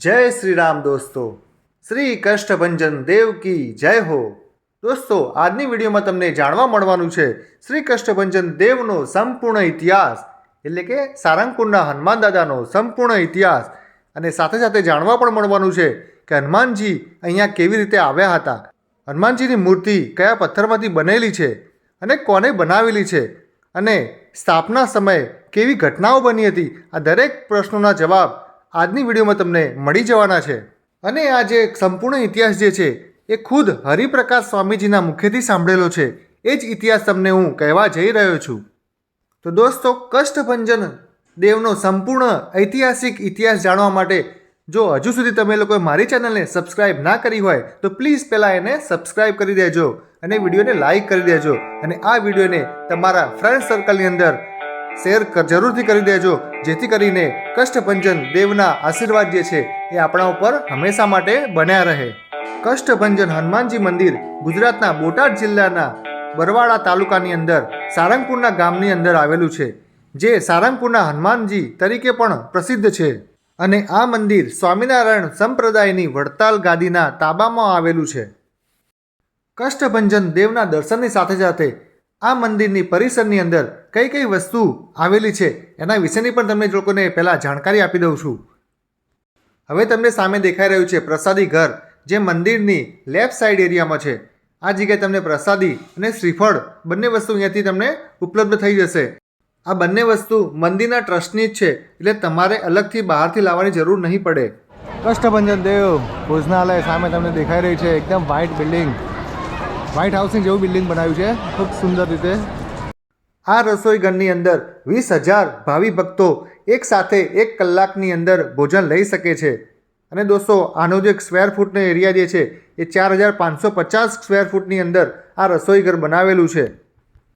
जय श्री राम दोस्तों। श्री कष्टभंजन देव की जय हो। दोस्तों આજની વિડીયોમાં તમને જાણવા મળવાનું છે શ્રી કષ્ટભંજન દેવનો સંપૂર્ણ ઇતિહાસ, એટલે કે સારંગપુરના હનુમાન દાદાનો સંપૂર્ણ ઇતિહાસ, અને સાથે સાથે જાણવા પણ મળવાનું છે કે હનુમાનજી અહીંયા કેવી રીતે આવ્યા હતા, હનુમાનજીની મૂર્તિ કયા પથ્થરમાંથી બનેલી છે અને કોને બનાવેલી છે, અને સ્થાપના સમયે કેવી ઘટનાઓ બની હતી। આ દરેક પ્રશ્નોના જવાબ આજની વિડીયોમાં તમને મળી જવાના છે। અને આ જે સંપૂર્ણ ઇતિહાસ જે છે એ ખુદ હરિપ્રકાશ સ્વામીજીના મુખેથી સાંભળેલો છે। એ જ ઇતિહાસ તમને હું કહેવા જઈ રહ્યો છું। તો દોસ્તો, કષ્ટભંજન દેવનો સંપૂર્ણ ઐતિહાસિક ઇતિહાસ જાણવા માટે જો હજુ સુધી તમે લોકોએ મારી ચેનલને સબસ્ક્રાઈબ ના કરી હોય તો પ્લીઝ પહેલાં એને સબસ્ક્રાઈબ કરી દેજો અને વિડીયોને લાઈક કરી દેજો, અને આ વિડીયોને તમારા ફ્રેન્ડ સર્કલની અંદર શેર જરૂરથી કરી દેજો, જેથી કરીને કષ્ટભંજન દેવના આશીર્વાદ જે છે એ આપણા ઉપર હંમેશા માટે બન્યા રહે। કષ્ટભંજન હનુમાનજી મંદિર ગુજરાતના બોટાદ જિલ્લાના બરવાડા તાલુકાની અંદર સારંગપુરના ગામની અંદર આવેલું છે, જે સારંગપુરના હનુમાનજી તરીકે પણ પ્રસિદ્ધ છે। અને આ મંદિર સ્વામિનારાયણ સંપ્રદાયની વડતાલ ગાદીના તાબામાં આવેલું છે। કષ્ટભંજન દેવના દર્શનની સાથે સાથે આ મંદિરની પરિસરની અંદર કઈ કઈ વસ્તુ આવેલી છે એના વિશેની પણ તમને લોકોને પહેલાં જાણકારી આપી દઉં છું। હવે તમને સામે દેખાઈ રહ્યું છે પ્રસાદી ઘર, જે મંદિરની લેફ્ટ સાઈડ એરિયામાં છે। આ જગ્યાએ તમને પ્રસાદી અને શ્રીફળ બંને વસ્તુ અહીંયાથી તમને ઉપલબ્ધ થઈ જશે। આ બંને વસ્તુ મંદિરના ટ્રસ્ટની જ છે, એટલે તમારે અલગથી બહારથી લાવવાની જરૂર નહીં પડે। કષ્ટભંજન દેવ ભોજનાલય સામે તમને દેખાઈ રહી છે, એકદમ વ્હાઇટ બિલ્ડિંગ, વ્હાઇટ હાઉસની જેવું બિલ્ડિંગ બનાવ્યું છે ખૂબ સુંદર રીતે। આ રસોઈ ઘરની અંદર 20,000 ભાવિ ભક્તો એક સાથે 1 કલાકની અંદર ભોજન લઈ શકે છે। અને દોસ્તો, આનો જે સ્ક્વેર ફૂટનો એરિયા જે છે એ 4,550 સ્ક્વેર ફૂટની અંદર આ રસોઈ ઘર બનાવેલું છે।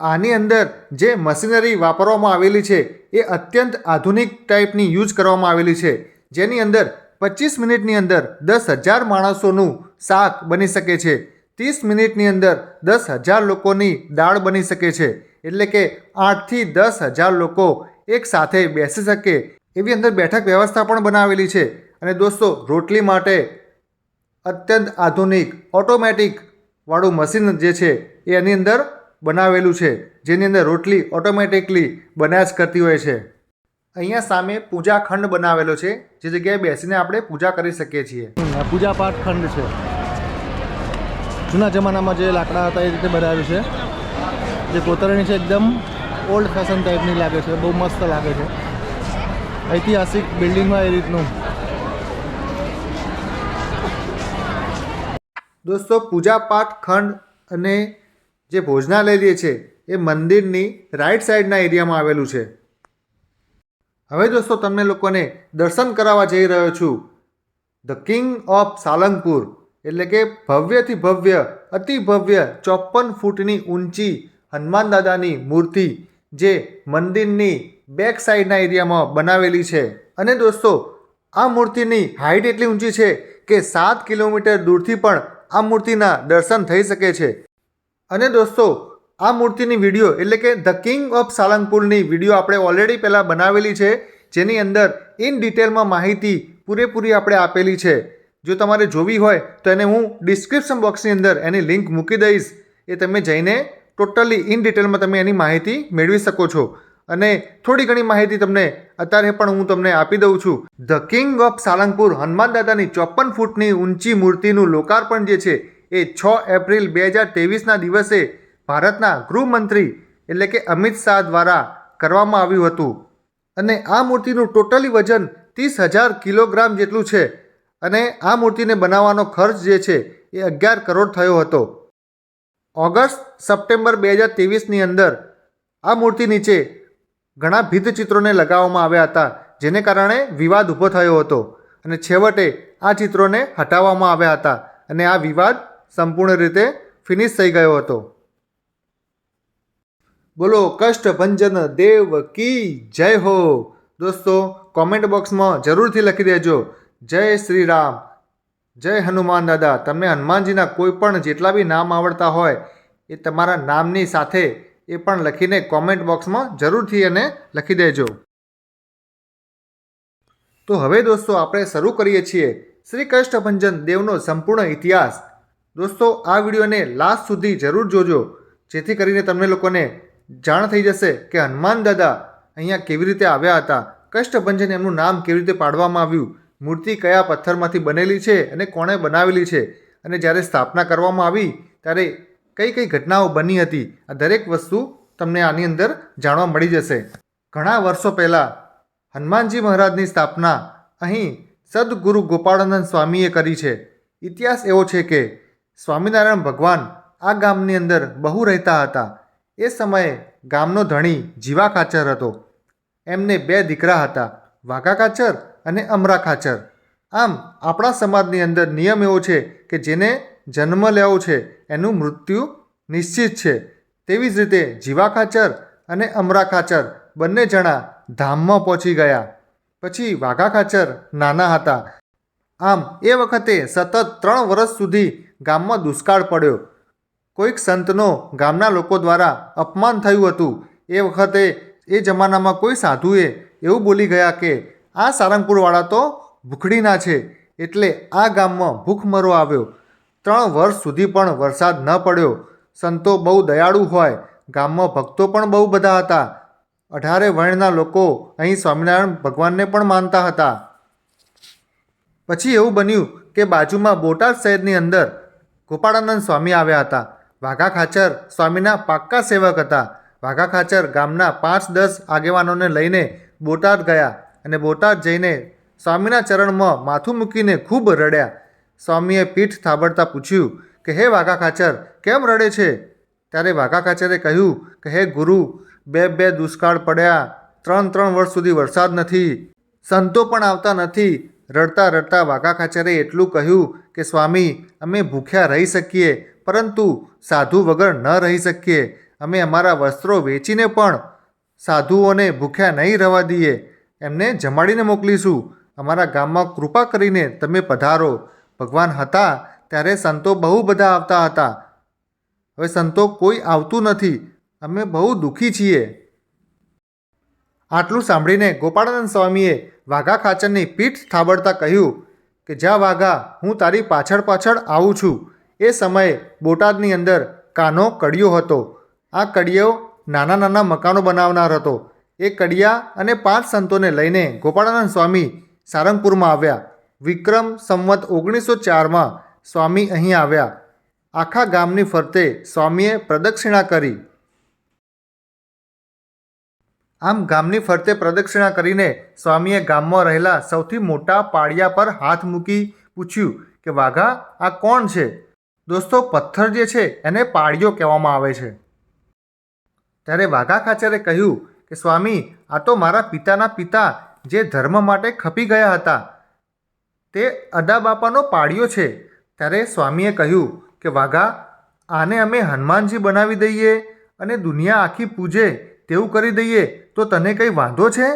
આની અંદર જે મશીનરી વાપરવામાં આવેલી છે એ અત્યંત આધુનિક ટાઈપની યુઝ કરવામાં આવેલી છે, જેની અંદર 25 મિનિટની અંદર 10,000 માણસોનું શાક બની શકે છે, 30 મિનિટની અંદર 10,000 લોકોની દાળ બની શકે છે, એટલે કે 8થી 10,000 લોકો એક સાથે બેસી શકે એવી અંદર બેઠક વ્યવસ્થા પણ બનાવેલી છે। અને દોસ્તો, રોટલી માટે અત્યંત આધુનિક ઓટોમેટિક વાળું મશીન જે છે એ એની અંદર બનાવેલું છે, જેની અંદર રોટલી ઓટોમેટિકલી બન્યા જ કરતી હોય છે। અહીંયા સામે પૂજા ખંડ બનાવેલો છે, જે જગ્યાએ બેસીને આપણે પૂજા કરી શકીએ છીએ। પૂજા પાઠ ખંડ છે, જૂના જમાનામાં જે લાકડા હતા એ રીતે બનાવ્યું છે। જે કોતરણી છે એકદમ ઓલ્ડ ફેશન ટાઈપની લાગે છે, બહુ મસ્ત લાગે છે, ઐતિહાસિક બિલ્ડિંગમાં એ રીતનું। દોસ્તો, પૂજા પાઠ ખંડ અને જે ભોજનાલય જે છે એ મંદિરની રાઈટ સાઈડના એરિયામાં આવેલું છે। હવે દોસ્તો, તમને લોકોને દર્શન કરાવવા જઈ રહ્યો છું ધ કિંગ ઓફ સાલંગપુર, એટલે કે ભવ્યથી ભવ્ય અતિ ભવ્ય 54 ફૂટની ઊંચી હનુમાન દાદાની મૂર્તિ, જે મંદિરની બેક સાઈડના એરિયામાં બનાવેલી છે। અને દોસ્તો, આ મૂર્તિની હાઇટ એટલી ઊંચી છે કે 7 કિલોમીટર દૂરથી પણ આ મૂર્તિના દર્શન થઈ શકે છે। અને દોસ્તો, આ મૂર્તિની વિડીયો એટલે કે ધ કિંગ ઓફ સાલંગપુરની વિડીયો આપણે ઓલરેડી પહેલાં બનાવેલી છે, જેની અંદર ઇન ડિટેલમાં માહિતી પૂરેપૂરી આપણે આપેલી છે। જો તમારે જોવી હોય તો એને હું ડિસ્ક્રિપ્શન બોક્સની અંદર એની લિંક મૂકી દઈશ, એ તમે જઈને ટોટલી ઇન ડિટેલમાં તમે એની માહિતી મેળવી શકો છો। અને થોડી ઘણી માહિતી તમને અત્યારે પણ હું તમને આપી દઉં છું। ધ કિંગ ઓફ સાલંગપુર હનુમાન દાદાની 54 ફૂટની ઊંચી મૂર્તિનું લોકાર્પણ જે છે એ 6 એપ્રિલ 2023ના દિવસે ભારતના ગૃહમંત્રી એટલે કે અમિત શાહ દ્વારા કરવામાં આવ્યું હતું। અને આ મૂર્તિનું ટોટલી વજન 30,000 કિલોગ્રામ જેટલું છે, અને આ મૂર્તિને બનાવવાનો ખર્ચ જે છે એ 11 કરોડ થયો હતો। ઓગસ્ટ સપ્ટેમ્બર 2023ની અંદર આ મૂર્તિ નીચે ઘણા ભિત્તચિત્રોને લગાવવામાં આવ્યા હતા, જેને કારણે વિવાદ ઊભો થયો હતો, અને છેવટે આ ચિત્રોને હટાવવામાં આવ્યા હતા, અને આ વિવાદ સંપૂર્ણ રીતે ફિનિશ થઈ ગયો હતો। બોલો કષ્ટભંજન દેવ કી જય હો। દોસ્તો, કોમેન્ટ બોક્સમાં જરૂરથી લખી દેજો જય શ્રી રામ, જય હનુમાન દાદા। તમને હનુમાનજીના કોઈ પણ જેટલા બી નામ આવડતા હોય એ તમારા નામની સાથે એ પણ લખીને કોમેન્ટ બોક્સમાં જરૂરથી એને લખી દેજો। તો હવે દોસ્તો આપણે શરૂ કરીએ છીએ શ્રી કષ્ટભંજન દેવનો સંપૂર્ણ ઇતિહાસ. દોસ્તો આ વિડીયોને લાસ્ટ સુધી જરૂર જોજો, જેથી કરીને તમને લોકોને જાણ થઈ જશે કે હનુમાન દાદા અહીંયા કેવી રીતે આવ્યા હતા, કષ્ટભંજન એમનું નામ કેવી રીતે પાડવામાં આવ્યું, મૂર્તિ કયા પથ્થરમાંથી બનેલી છે અને કોણે બનાવેલી છે, અને જ્યારે સ્થાપના કરવામાં આવી ત્યારે કઈ કઈ ઘટનાઓ બની હતી. આ દરેક વસ્તુ તમને આની અંદર જાણવા મળી જશે. ઘણા વર્ષો પહેલાં હનુમાનજી મહારાજની સ્થાપના અહીં સદગુરુ ગોપાળાનંદ સ્વામીએ કરી છે. ઇતિહાસ એવો છે કે સ્વામિનારાયણ ભગવાન આ ગામની અંદર બહુ રહેતા હતા. એ સમયે ગામનો ધણી જીવા ખાચર હતો. એમને 2 દીકરા હતા, વાઘા ખાચર અને અમરા ખાચર. આમ આપણા સમાજની અંદર નિયમ એવો છે કે જેને જન્મ લેવો છે એનું મૃત્યુ નિશ્ચિત છે. તેવી જ રીતે જીવા ખાચર અને અમરા ખાચર બંને જણા ધામમાં પહોંચી ગયા. પછી વાઘા ખાચર નાના હતા. આમ એ વખતે સતત 3 વર્ષ સુધી ગામમાં દુષ્કાળ પડ્યો. કોઈક સંતનો ગામના લોકો દ્વારા અપમાન થયું હતું. એ વખતે એ જમાનામાં કોઈ સાધુએ એવું બોલી ગયા કે આ સારંગપુરવાળા તો ભૂખડીના છે, એટલે આ ગામમાં ભૂખમરો આવ્યો. 3 વર્ષ સુધી પણ વરસાદ ન પડ્યો. સંતો બહુ દયાળુ હોય, ગામમાં ભક્તો પણ બહુ બધા હતા. 18 વર્ણના લોકો અહીં સ્વામિનારાયણ ભગવાનને પણ માનતા હતા. પછી એવું બન્યું કે બાજુમાં બોટાદ શહેરની અંદર ગોપાળાનંદ સ્વામી આવ્યા હતા. વાઘા ખાચર સ્વામીના પાક્કા સેવક હતા. વાઘા ખાચર ગામના 5-10 આગેવાનોને લઈને બોટાદ ગયા અને બોટાદ જઈને સ્વામીના ચરણમાં માથું મૂકીને ખૂબ રડ્યા. સ્વામીએ પીઠ થાબડતા પૂછ્યું કે હે વાઘા ખાચર, કેમ રડે છે? ત્યારે વાઘા ખાચરે કહ્યું કે હે ગુરુ, 2 દુષ્કાળ પડ્યા, 3 વર્ષ સુધી વરસાદ નથી, સંતો પણ આવતા નથી. રડતા રડતા વાઘા ખાચરે એટલું કહ્યું કે સ્વામી, અમે ભૂખ્યા રહી શકીએ, પરંતુ સાધુ વગર ન રહી શકીએ. અમે અમારા વસ્ત્રો વેચીને પણ સાધુઓને ભૂખ્યા નહીં રહેવા દઈએ, એમને જમાડીને મોકલીશું. અમારા ગામમાં કૃપા કરીને તમે પધારો. ભગવાન હતા ત્યારે સંતો બહુ બધા આવતા હતા. હવે સંતો કોઈ આવતું નથી, અમે બહુ દુઃખી છીએ. આટલું સાંભળીને ગોપાળાનંદ સ્વામીએ વાઘા ખાચરની પીઠ થાબડતા કહ્યું કે જા વાઘા, હું તારી પાછળ પાછળ આવું છું. એ સમયે બોટાદની અંદર કાનો કડિયો હતો. આ કડિયો નાના નાના મકાનો બનાવનાર હતો. એ કડિયા અને 5 સંતોને લઈને ગોપાળાનંદ સ્વામી સારંગપુરમાં આવ્યા. વિક્રમ સંવત 1904માં સ્વામી અહીં આવ્યા. આખા ગામની ફરતે સ્વામીએ પ્રદક્ષિણા કરી. આમ ગામની ફરતે પ્રદક્ષિણા કરીને સ્વામીએ ગામમાં રહેલા સૌથી મોટા પાળિયા પર હાથ મૂકી પૂછ્યું કે વાઘા, આ કોણ છે? દોસ્તો, પથ્થર જે છે એને પાળિયો કહેવામાં આવે છે. ત્યારે વાઘા ખાચરે કહ્યું કે સ્વામી, આ તો મારા પિતાના પિતા જે ધર્મ માટે ખપી ગયા હતા, તે અદાબાપાનો પાળિયો છે. ત્યારે સ્વામીએ કહ્યું કે વાઘા, આને અમે હનુમાનજી બનાવી દઈએ અને દુનિયા આખી પૂજે તેવું કરી દઈએ તો તને કંઈ વાંધો છે?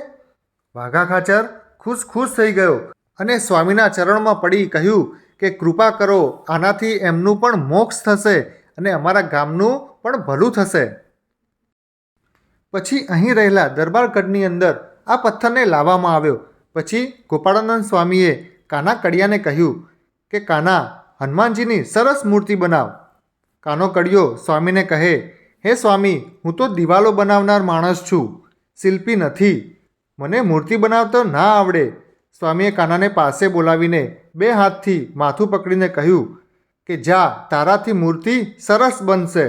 વાઘા ખાચર ખુશ થઈ ગયો અને સ્વામીના ચરણમાં પડી કહ્યું કે કૃપા કરો, આનાથી એમનું પણ મોક્ષ થશે અને અમારા ગામનું પણ ભલું થશે. પછી અહીં રહેલા દરબારગઢની અંદર આ પથ્થરને લાવવામાં આવ્યો. પછી ગોપાળાનંદ સ્વામીએ કાના કડિયાને કહ્યું કે કાના, હનુમાનજીની સરસ મૂર્તિ બનાવ. કાનો કડિયો સ્વામીને કહે, હે સ્વામી, હું તો દિવાલો બનાવનાર માણસ છું, શિલ્પી નથી, મને મૂર્તિ બનાવતો ના આવડે. સ્વામીએ કાનાને પાસે બોલાવીને 2 હાથથી માથું પકડીને કહ્યું કે જા, તારાથી મૂર્તિ સરસ બનશે.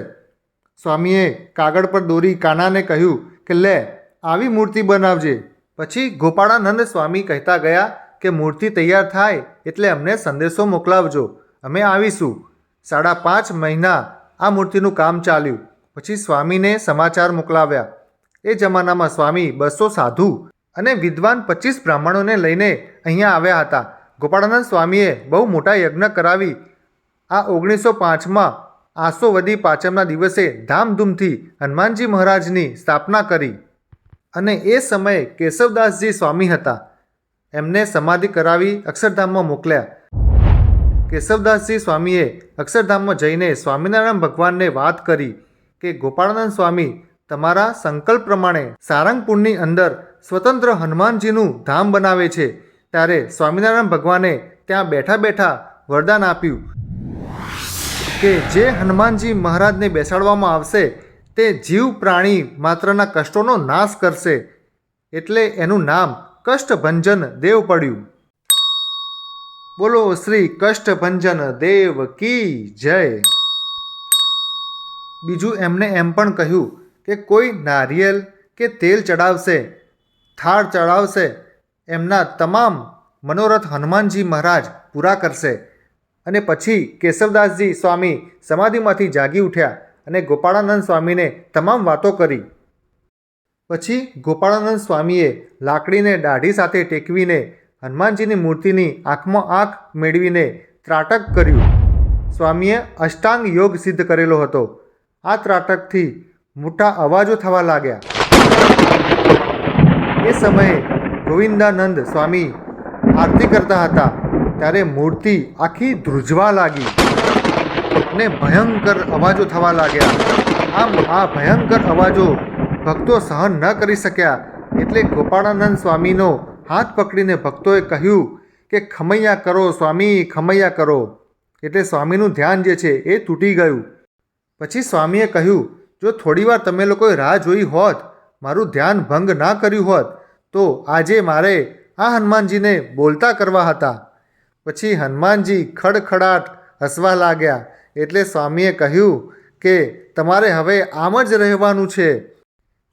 સ્વામીએ કાગળ પર દોરી કાનાને કહ્યું કે લે, આવી મૂર્તિ બનાવજે. પછી ગોપાળાનંદ સ્વામી કહેતા ગયા કે મૂર્તિ તૈયાર થાય એટલે અમને સંદેશો મોકલાવજો, અમે આવીશું. 5.5 મહિના આ મૂર્તિનું કામ ચાલ્યું. પછી સ્વામીને સમાચાર મોકલાવ્યા. એ જમાનામાં સ્વામી 200 સાધુ અને વિદ્વાન 25 બ્રાહ્મણોને લઈને અહીંયા આવ્યા હતા. ગોપાળાનંદ સ્વામીએ બહુ મોટા યજ્ઞ કરાવી આ 1905માં આસો વદી પાંચમના દિવસે ધામધૂમથી હનુમાનજી મહારાજની સ્થાપના કરી. અને એ સમયે કેશવદાસજી સ્વામી હતા. એમને સમાધિ કરાવી અક્ષરધામમાં મોકલ્યા. કેશવદાસજી સ્વામીએ અક્ષરધામમાં જઈને સ્વામિનારાયણ ભગવાનને વાત કરી કે ગોપાળાનંદ સ્વામી તમારા સંકલ્પ પ્રમાણે સારંગપુરની અંદર સ્વતંત્ર હનુમાનજીનું ધામ બનાવે છે. ત્યારે સ્વામિનારાયણ ભગવાને ત્યાં બેઠા બેઠા વરદાન આપ્યું કે જે હનુમાનજી મહારાજને બેસાડવામાં આવશે તે જીવ પ્રાણી માત્રના કષ્ટોનો નાશ કરશે, એટલે એનું નામ કષ્ટભંજન દેવ પડ્યું. બોલો શ્રી કષ્ટભંજન દેવ કી જય. બીજું એમને એમ પણ કહ્યું કે કોઈ નારિયેલ કે તેલ ચડાવશે, થાળ ચડાવશે, એમના તમામ મનોરથ હનુમાનજી મહારાજ પૂરા કરશે. અને પછી કેશવદાસજી સ્વામી સમાધિમાંથી જાગી ઉઠ્યા અને ગોપાળાનંદ સ્વામીને તમામ વાતો કરી. પછી ગોપાળાનંદ સ્વામીએ લાકડીને દાઢી સાથે ટેકવીને હનુમાનજીની મૂર્તિની આંખમાં આંખ મેળવીને ત્રાટક કર્યું. સ્વામીએ અષ્ટાંગ યોગ સિદ્ધ કરેલો હતો. આ ત્રાટકથી મોટા અવાજો થવા લાગ્યા. એ સમયે ગોવિંદાનંદ સ્વામી આરતી કરતા હતા ત્યારે મૂર્તિ આખી ધ્રુજવા લાગી અને ભયંકર અવાજો થવા લાગ્યા. આમ આ ભયંકર અવાજો ભક્તો સહન ન કરી શક્યા, એટલે ગોપાળાનંદ સ્વામીનો હાથ પકડીને ભક્તોએ કહ્યું કે ખમૈયા કરો સ્વામી, ખમૈયા કરો. એટલે સ્વામીનું ધ્યાન જે છે એ તૂટી ગયું. પછી સ્વામીએ કહ્યું, જો થોડીવાર તમે લોકોએ રાહ જોઈ હોત, મારું ધ્યાન ભંગ ના કર્યું હોત, તો આજે મારે આ હનુમાનજીને બોલતા કરવા હતા. પછી હનુમાનજી ખડખડાટ હસવા લાગ્યા. એટલે સ્વામીએ કહ્યું કે તમારે હવે આમ જ રહેવાનું છે.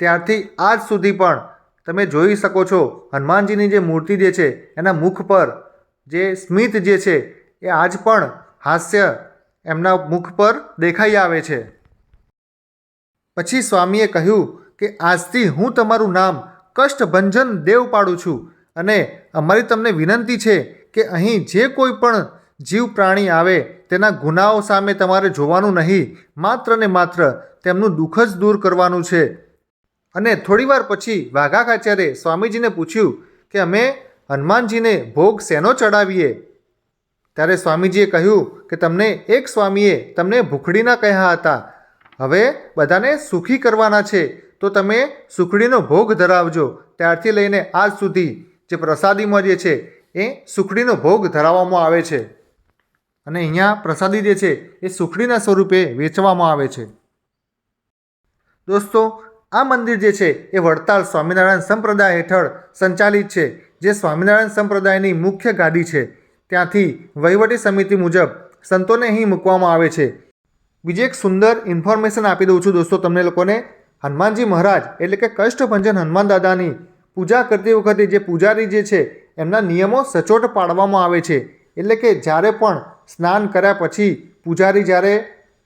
ત્યારથી આજ સુધી પણ તમે જોઈ શકો છો હનુમાનજીની જે મૂર્તિ જે છે એના મુખ પર જે સ્મિત જે છે એ આજ પણ હાસ્ય એમના મુખ પર દેખાઈ આવે છે. પછી સ્વામીએ કહ્યું કે આજથી હું તમારું નામ કષ્ટભંજન દેવ પાડું છું અને અમારી તમને વિનંતી છે કે અહીં જે કોઈ પણ જીવ પ્રાણી આવે તેના ગુનાઓ સામે તમારે જોવાનું નહીં, માત્ર ને માત્ર તેમનું દુઃખ જ દૂર કરવાનું છે. અને થોડીવાર પછી વાઘાખાચાર્યે સ્વામીજીને પૂછ્યું કે અમે હનુમાનજીને ભોગ શેનો ચડાવીએ? ત્યારે સ્વામીજીએ કહ્યું કે તમને એક સ્વામીએ તમને ભૂખડીના કહ્યા હતા, હવે બધાને સુખી કરવાના છે તો તમે સુખડીનો ભોગ ધરાવજો. ત્યારથી લઈને આજ સુધી જે પ્રસાદીમાં જે છે એ સુખડીનો ભોગ ધરાવવામાં આવે છે અને અહીંયા પ્રસાદી જે છે એ સુખડીના સ્વરૂપે વેચવામાં આવે છે. દોસ્તો, આ મંદિર જે છે એ વડતાલ સ્વામિનારાયણ સંપ્રદાય હેઠળ સંચાલિત છે, જે સ્વામિનારાયણ સંપ્રદાયની મુખ્ય ગાદી છે. ત્યાંથી વહીવટી સમિતિ મુજબ સંતોને અહીં મૂકવામાં આવે છે. બીજી એક સુંદર ઇન્ફોર્મેશન આપી દઉં છું દોસ્તો તમને લોકોને. હનુમાનજી મહારાજ એટલે કે કષ્ટભંજન હનુમાન દાદાની પૂજા કરતી વખતે જે પૂજારી જે છે એમના નિયમો સચોટ પાડવામાં આવે છે. એટલે કે જ્યારે પણ સ્નાન કર્યા પછી પૂજારી જ્યારે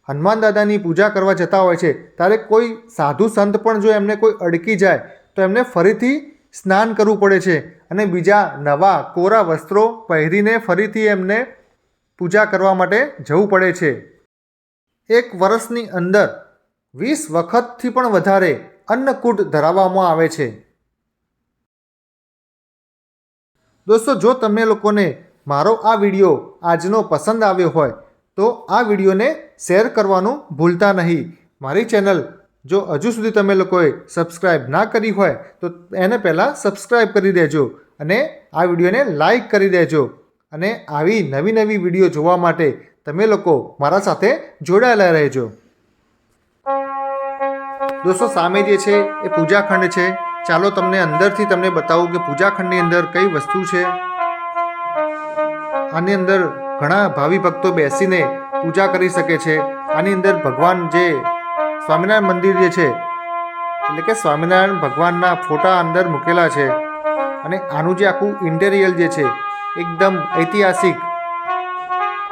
હનુમાન દાદાની પૂજા કરવા જતા હોય છે ત્યારે કોઈ સાધુ સંત પણ જો એમને કોઈ અડકી જાય તો એમને ફરીથી સ્નાન કરવું પડે છે અને બીજા નવા કોરા વસ્ત્રો પહેરીને ફરીથી એમને પૂજા કરવા માટે જવું પડે છે. એક વર્ષની અંદર 20 વખતથી પણ વધારે અન્નકૂટ ધરાવવામાં આવે છે. દોસ્તો, જો તમને લોકોને મારો આ વિડીયો આજનો પસંદ આવ્યો હોય તો આ વિડીયોને શેર કરવાનું ભૂલતા નહીં. મારી ચેનલ જો હજુ સુધી તમે લોકોએ સબસ્ક્રાઈબ ના કરી હોય તો એને પહેલાં સબસ્ક્રાઈબ કરી દેજો અને આ વિડીયોને લાઈક કરી દેજો. અને આવી નવી નવી વિડીયો જોવા માટે તમે લોકો મારા સાથે જોડાયેલા રહેજો. દોસ્તો, સામે જે છે એ પૂજાખંડ છે. ચાલો તમને અંદરથી તમને બતાવું કે પૂજાખંડની અંદર કઈ વસ્તુ છે. આની અંદર ઘણા ભાવિ ભક્તો બેસીને પૂજા કરી શકે છે. આની અંદર ભગવાન જે સ્વામિનારાયણ મંદિર જે છે એટલે કે સ્વામિનારાયણ ભગવાનના ફોટા અંદર મૂકેલા છે અને આનું જે આખું ઇન્ટેરિયર જે છે એકદમ ઐતિહાસિક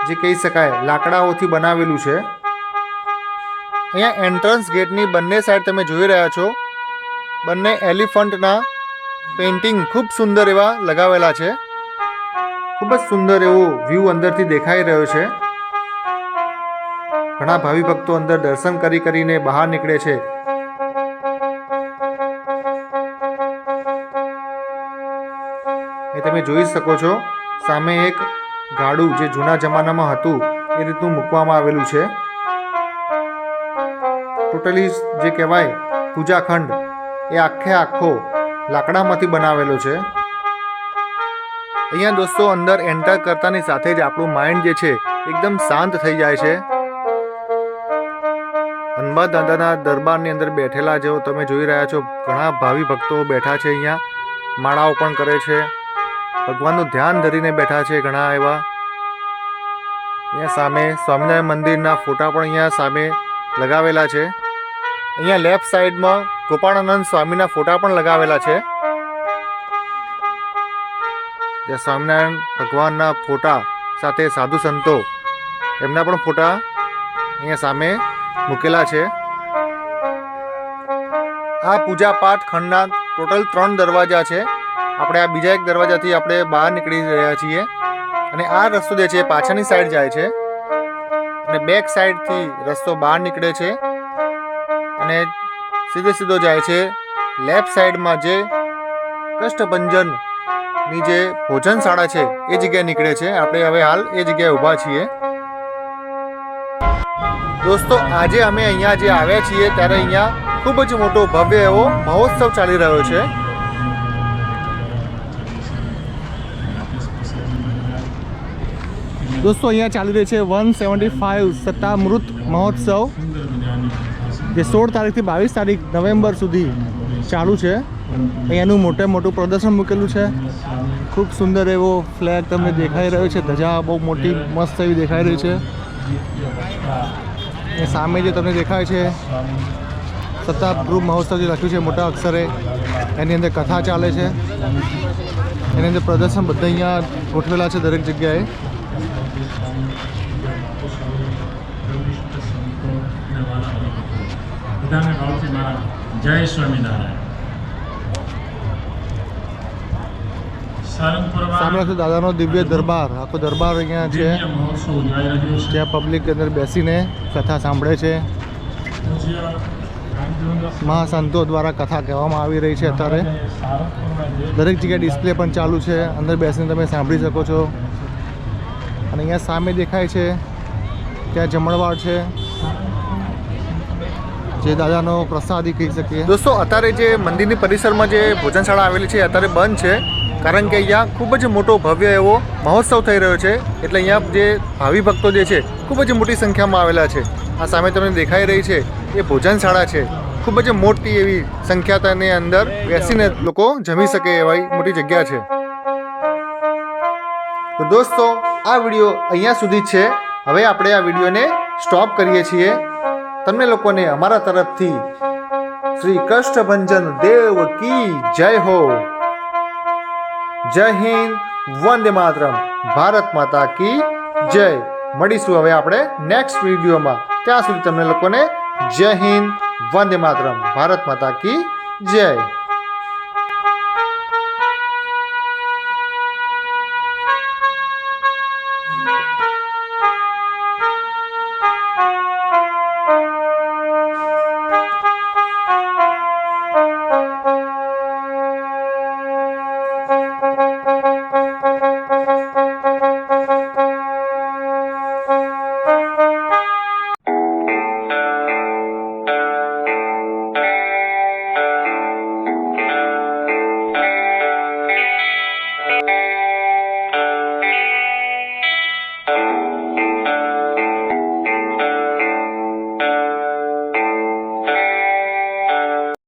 જે કહી શકાય લાકડાઓથી બનાવેલું છે. અહીંયા એન્ટ્રન્સ ગેટની બંને સાઈડ તમે જોઈ રહ્યા છો બંને એલિફન્ટના પેઇન્ટિંગ ખૂબ સુંદર એવા લગાવેલા છે. ખૂબ જ સુંદર એવો વ્યૂ અંદરથી દેખાઈ રહ્યો છે. ઘણા ભાવિ ભક્તો અંદર દર્શન કરીને બહાર નીકળે છે. એ તમે જોઈ શકો છો સામે એક ગાડું જે જૂના જમાનામાં હતું એ રીતનું મૂકવામાં આવેલું છે. ટોટલી જે કહેવાય પૂજાખંડ એ આખે આખો લાકડામાંથી બનાવેલો છે. અહીંયા દોસ્તો અંદર એન્ટર કરતાની સાથે જ આપણું માઇન્ડ જે છે એકદમ શાંત થઈ જાય છે. હનુમાન દાદાના દરબારની અંદર બેઠેલા જેવો તમે જોઈ રહ્યા છો, ઘણા ભાવિ ભક્તો બેઠા છે. અહીંયા માળાઓ પણ કરે છે, ભગવાનનું ધ્યાન ધરીને બેઠા છે ઘણા એવા. અહીંયા સામે સ્વામિનારાયણ મંદિરના ફોટા પણ અહીંયા સામે લગાવેલા છે. અહીંયા લેફ્ટ સાઈડમાં ગોપાળાનંદ સ્વામીના ફોટા પણ લગાવેલા છે. જ્યાં સ્વામિનારાયણ ભગવાનના ફોટા સાથે સાધુ સંતો એમના પણ ફોટા અહીંયા સામે મૂકેલા છે. આ પૂજા પાઠ ખંડના ટોટલ 3 દરવાજા છે. આપણે આ બીજા એક દરવાજાથી આપણે બહાર નીકળી રહ્યા છીએ અને આ રસ્તો જે છે પાછળની સાઈડ જાય છે અને બેક સાઈડથી રસ્તો બહાર નીકળે છે અને સીધો જાય છે લેફ્ટ સાઈડમાં જે કષ્ટભંજનની જે ભોજનશાળા છે એ જગ્યાએ નીકળે છે. આપણે હવે હાલ એ જગ્યાએ ઊભા છીએ. દોસ્તો આજે અમે અહીંયા જે આવ્યા છીએ ત્યારે અહીંયા ખૂબ જ મોટો ભવ્ય એવો મહોત્સવ ચાલી રહ્યો છે. દોસ્તો અહીંયા ચાલી રહી છે 175 સત્તામૃત મહોત્સવ, જે 16 તારીખથી 22 તારીખ નવેમ્બર સુધી ચાલુ છે. અહીંયાનું મોટું પ્રદર્શન મૂકેલું છે. ખૂબ સુંદર એવો ફ્લેગ તમને દેખાઈ રહ્યો છે, ધજા બહુ મોટી મસ્ત એવી દેખાઈ રહી છે. એ સામે જે તમને દેખાય છે સત્તામૃત મહોત્સવ જે લખ્યું છે મોટા અક્ષરે, એની અંદર કથા ચાલે છે. એની અંદર પ્રદર્શન બધા અહીંયા ગોઠવેલા છે દરેક જગ્યાએ. જય સ્વામિનારાયણ. સામે દાદાનો દિવ્ય દરબાર, આખો દરબાર અહીંયા છે જ્યાં પબ્લિક અંદર બેસીને કથા સાંભળે છે. મહાસંતો દ્વારા કથા કહેવામાં આવી રહી છે. અત્યારે દરેક જગ્યાએ ડિસ્પ્લે પણ ચાલુ છે, અંદર બેસીને તમે સાંભળી શકો છો. અને અહીંયા સામે દેખાય છે ત્યાં જમણવાર છે, જે દાદાનો પ્રસાદી કહી શકીએ. દોસ્તો અત્યારે જે મંદિરની પરિસરમાં જે ભોજનશાળા આવેલી છે અત્યારે બંધ છે, કારણ કે અહીંયા ખૂબ જ મોટો ભવ્ય એવો મહોત્સવ થઈ રહ્યો છે. એટલે અહીંયા જે ભાવિ ભક્તો જે છે ખૂબ જ મોટી સંખ્યામાં આવેલા છે. આ સામે તમને દેખાઈ રહી છે એ ભોજનશાળા છે. ખૂબ જ મોટી એવી સંખ્યા તેની અંદર બેસીને લોકો જમી શકે એવી મોટી જગ્યા છે. તો દોસ્તો આ વિડીયો અહીંયા સુધી જ છે. હવે આપણે આ વિડીયોને સ્ટોપ કરીએ છીએ. તમને લોકોને અમારા તરફથી શ્રી કષ્ટભંજન દેવ કી જય હો. જય હિન્દ, વંદે માતરમ, ભારત માતા કી જય. મળીશું હવે આપણે નેક્સ્ટ વિડીયોમાં. ત્યાં સુધી તમને લોકોને જય હિન્દ, વંદે માતરમ, ભારત માતા કી જય.